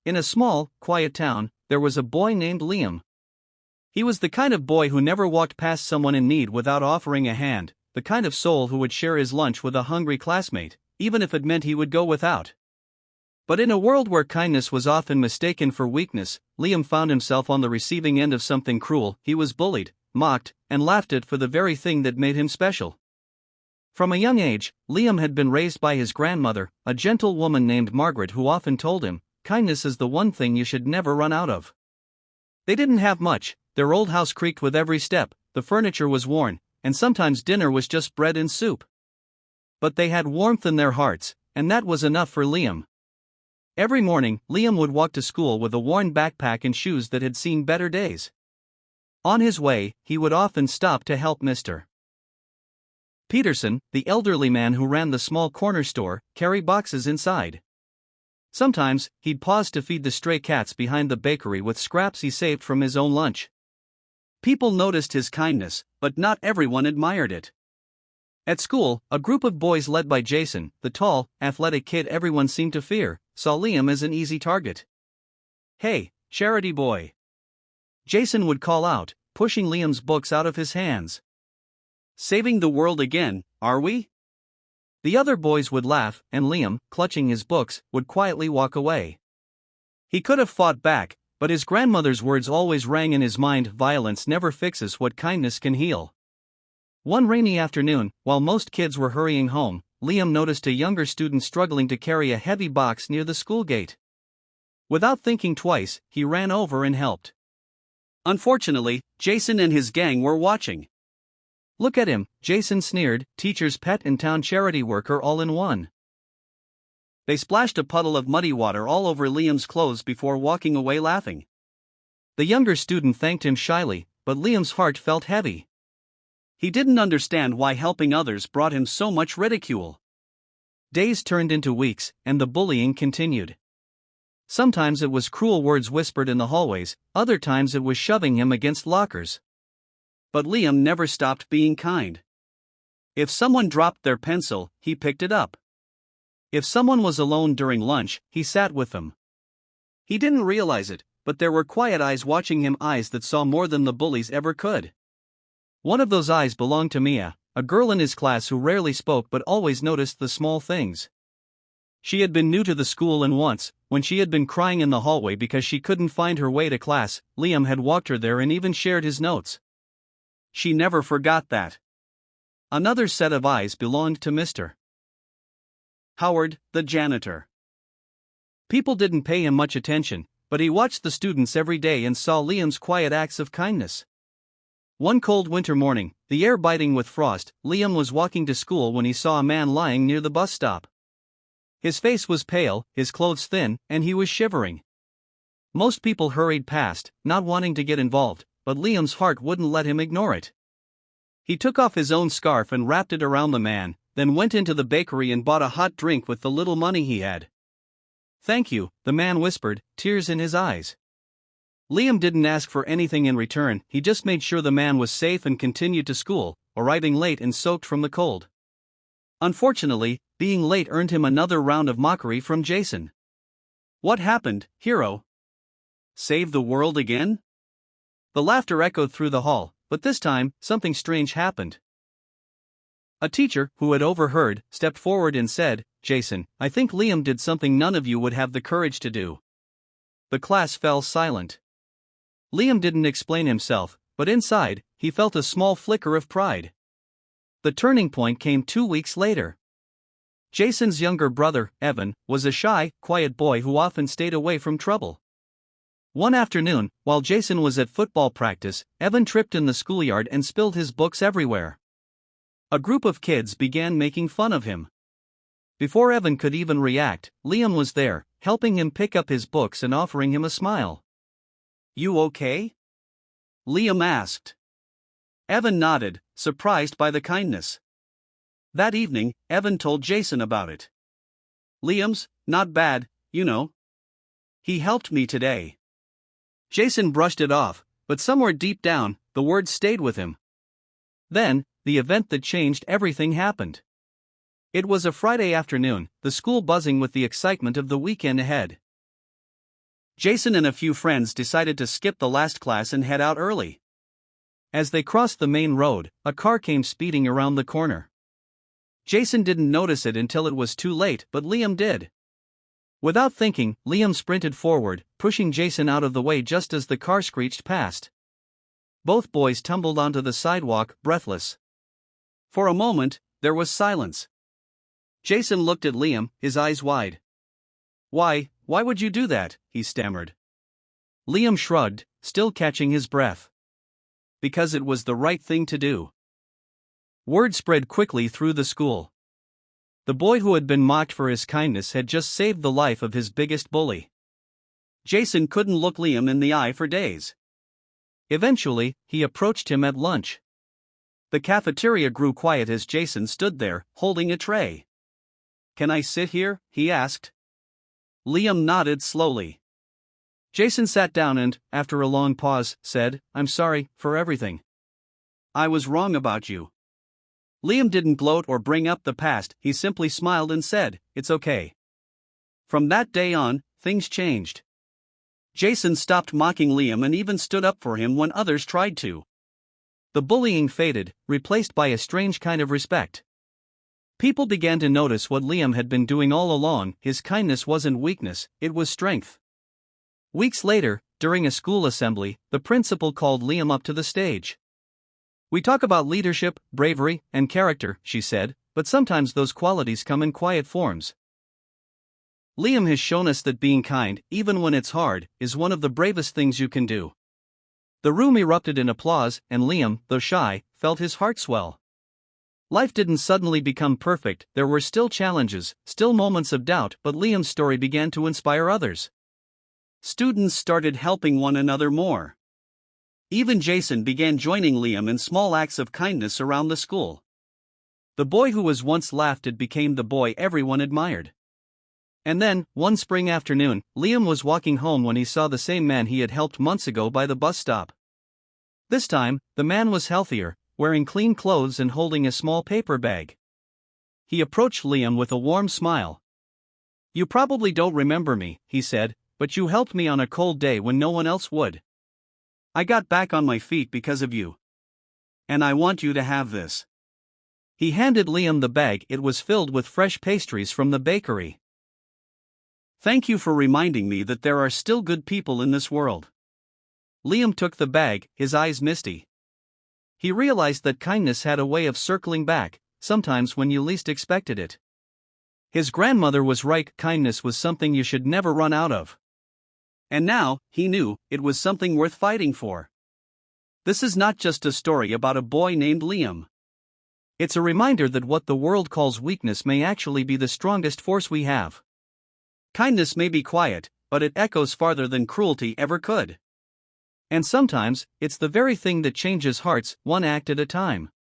In a small, quiet town, there was a boy named Liam. He was the kind of boy who never walked past someone in need without offering a hand, the kind of soul who would share his lunch with a hungry classmate, even if it meant he would go without. But in a world where kindness was often mistaken for weakness, Liam found himself on the receiving end of something cruel. He was bullied, mocked, and laughed at for the very thing that made him special. From a young age, Liam had been raised by his grandmother, a gentle woman named Margaret, who often told him, "Kindness is the one thing you should never run out of." They didn't have much. Their old house creaked with every step, the furniture was worn, and sometimes dinner was just bread and soup. But they had warmth in their hearts, and that was enough for Liam. Every morning, Liam would walk to school with a worn backpack and shoes that had seen better days. On his way, he would often stop to help Mr. Peterson, the elderly man who ran the small corner store, carry boxes inside. Sometimes, he'd pause to feed the stray cats behind the bakery with scraps he saved from his own lunch. People noticed his kindness, but not everyone admired it. At school, a group of boys led by Jason, the tall, athletic kid everyone seemed to fear, saw Liam as an easy target. "Hey, charity boy," Jason would call out, pushing Liam's books out of his hands. "Saving the world again, are we?" The other boys would laugh, and Liam, clutching his books, would quietly walk away. He could have fought back, but his grandmother's words always rang in his mind: violence never fixes what kindness can heal. One rainy afternoon, while most kids were hurrying home, Liam noticed a younger student struggling to carry a heavy box near the school gate. Without thinking twice, he ran over and helped. Unfortunately, Jason and his gang were watching. "Look at him," Jason sneered, "teacher's pet and town charity worker all in one." They splashed a puddle of muddy water all over Liam's clothes before walking away laughing. The younger student thanked him shyly, but Liam's heart felt heavy. He didn't understand why helping others brought him so much ridicule. Days turned into weeks, and the bullying continued. Sometimes it was cruel words whispered in the hallways, other times it was shoving him against lockers. But Liam never stopped being kind. If someone dropped their pencil, he picked it up. If someone was alone during lunch, he sat with them. He didn't realize it, but there were quiet eyes watching him, eyes that saw more than the bullies ever could. One of those eyes belonged to Mia, a girl in his class who rarely spoke but always noticed the small things. She had been new to the school, and once, when she had been crying in the hallway because she couldn't find her way to class, Liam had walked her there and even shared his notes. She never forgot that. Another set of eyes belonged to Mr. Howard, the janitor. People didn't pay him much attention, but he watched the students every day and saw Liam's quiet acts of kindness. One cold winter morning, the air biting with frost, Liam was walking to school when he saw a man lying near the bus stop. His face was pale, his clothes thin, and he was shivering. Most people hurried past, not wanting to get involved, but Liam's heart wouldn't let him ignore it. He took off his own scarf and wrapped it around the man, then went into the bakery and bought a hot drink with the little money he had. "Thank you," the man whispered, tears in his eyes. Liam didn't ask for anything in return, he just made sure the man was safe and continued to school, arriving late and soaked from the cold. Unfortunately, being late earned him another round of mockery from Jason. "What happened, hero? Save the world again?" The laughter echoed through the hall, but this time, something strange happened. A teacher, who had overheard, stepped forward and said, "Jason, I think Liam did something none of you would have the courage to do." The class fell silent. Liam didn't explain himself, but inside, he felt a small flicker of pride. The turning point came 2 weeks later. Jason's younger brother, Evan, was a shy, quiet boy who often stayed away from trouble. One afternoon, while Jason was at football practice, Evan tripped in the schoolyard and spilled his books everywhere. A group of kids began making fun of him. Before Evan could even react, Liam was there, helping him pick up his books and offering him a smile. "You okay?" Liam asked. Evan nodded, surprised by the kindness. That evening, Evan told Jason about it. "Liam's not bad, you know. He helped me today." Jason brushed it off, but somewhere deep down, the words stayed with him. Then, the event that changed everything happened. It was a Friday afternoon, the school buzzing with the excitement of the weekend ahead. Jason and a few friends decided to skip the last class and head out early. As they crossed the main road, a car came speeding around the corner. Jason didn't notice it until it was too late, but Liam did. Without thinking, Liam sprinted forward, pushing Jason out of the way just as the car screeched past. Both boys tumbled onto the sidewalk, breathless. For a moment, there was silence. Jason looked at Liam, his eyes wide. Why would you do that?" he stammered. Liam shrugged, still catching his breath. Because it was the right thing to do. Word spread quickly through the school. The boy who had been mocked for his kindness had just saved the life of his biggest bully. Jason couldn't look Liam in the eye for days. Eventually, he approached him at lunch. The cafeteria grew quiet as Jason stood there, holding a tray. "Can I sit here?" he asked. Liam nodded slowly. Jason sat down and, after a long pause, said, "I'm sorry for everything. I was wrong about you." Liam didn't gloat or bring up the past, he simply smiled and said, "It's okay." From that day on, things changed. Jason stopped mocking Liam and even stood up for him when others tried to. The bullying faded, replaced by a strange kind of respect. People began to notice what Liam had been doing all along. His kindness wasn't weakness, it was strength. Weeks later, during a school assembly, the principal called Liam up to the stage. "We talk about leadership, bravery, and character," she said, "but sometimes those qualities come in quiet forms. Liam has shown us that being kind, even when it's hard, is one of the bravest things you can do." The room erupted in applause, and Liam, though shy, felt his heart swell. Life didn't suddenly become perfect, there were still challenges, still moments of doubt, but Liam's story began to inspire others. Students started helping one another more. Even Jason began joining Liam in small acts of kindness around the school. The boy who was once laughed at became the boy everyone admired. And then, one spring afternoon, Liam was walking home when he saw the same man he had helped months ago by the bus stop. This time, the man was healthier, wearing clean clothes and holding a small paper bag. He approached Liam with a warm smile. "You probably don't remember me," he said, "but you helped me on a cold day when no one else would. I got back on my feet because of you. And I want you to have this." He handed Liam the bag. It was filled with fresh pastries from the bakery. "Thank you for reminding me that there are still good people in this world." Liam took the bag, his eyes misty. He realized that kindness had a way of circling back, sometimes when you least expected it. His grandmother was right, kindness was something you should never run out of. And now, he knew, it was something worth fighting for. This is not just a story about a boy named Liam. It's a reminder that what the world calls weakness may actually be the strongest force we have. Kindness may be quiet, but it echoes farther than cruelty ever could. And sometimes, it's the very thing that changes hearts, one act at a time.